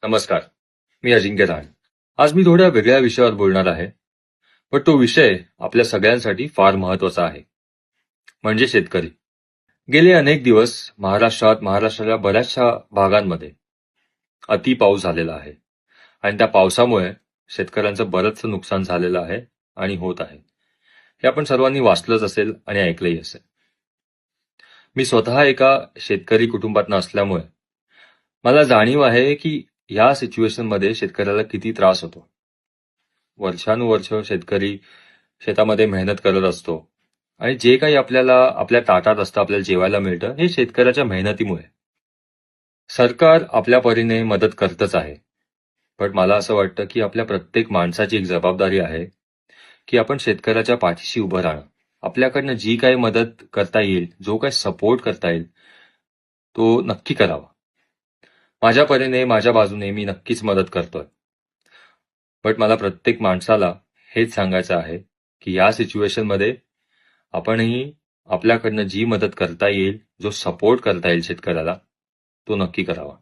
नमस्कार. मी अजिंक्य राहण. आज मी थोड्या वेगळ्या विषयावर बोलणार आहे, पण तो विषय आपल्या सगळ्यांसाठी फार महत्वाचा आहे, म्हणजे शेतकरी. गेले अनेक दिवस महाराष्ट्राच्या बऱ्याचशा भागांमध्ये अति पाऊस झालेला आहे आणि त्या पावसामुळे शेतकऱ्यांचं बरंचसं नुकसान झालेलं आहे आणि होत आहे. हे आपण सर्वांनी वाचलंच असेल आणि ऐकलंही असेल. मी स्वतः एका शेतकरी कुटुंबातनं असल्यामुळे मला जाणीव आहे की या सिच्युएशनमध्ये शेतकऱ्याला किती त्रास होतो. वर्षानुवर्ष शेतकरी शेतामध्ये मेहनत करत असतो आणि जे काही आपल्याला आपल्या ताटात असतं, आपल्याला जेवायला मिळतं, हे शेतकऱ्याच्या मेहनतीमुळे. सरकार आपल्या परीने मदत करतच आहे, पण मला असं वाटतं की आपल्या प्रत्येक माणसाची एक जबाबदारी आहे की आपण शेतकऱ्याच्या पाठीशी उभं राहणं. आपल्याकडनं जी काही मदत करता येईल, जो काही सपोर्ट करता येईल, तो नक्की करावा. माझ्या परीने, माझ्या बाजूने मी नक्कीच मदत करतोय. पण मला प्रत्येक माणसाला हेच सांगायचं आहे की या सिच्युएशनमध्ये आपणही आपल्याकडनं जी मदत करता येईल, जो सपोर्ट करता येईल शेतकऱ्याला, तो नक्की करावा.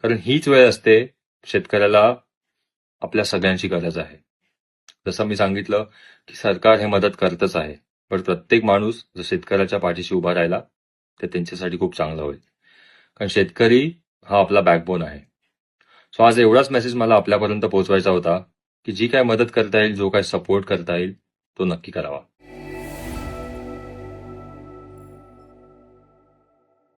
कारण हीच वेळ असते शेतकऱ्याला आपल्या सगळ्यांची गरज आहे. जसं मी सांगितलं की सरकार हे मदत करतच आहे, पण प्रत्येक माणूस जर शेतकऱ्याच्या पाठीशी उभा राहिला तर त्यांच्यासाठी खूप चांगलं होईल. कारण शेतकरी हा आपला बॅकबोन आहे. सो आज एवढाच मेसेज मला आपल्यापर्यंत पोहोचवायचा होता की जी काय मदत करता येईल, जो काय सपोर्ट करता येईल, तो नक्की करावा.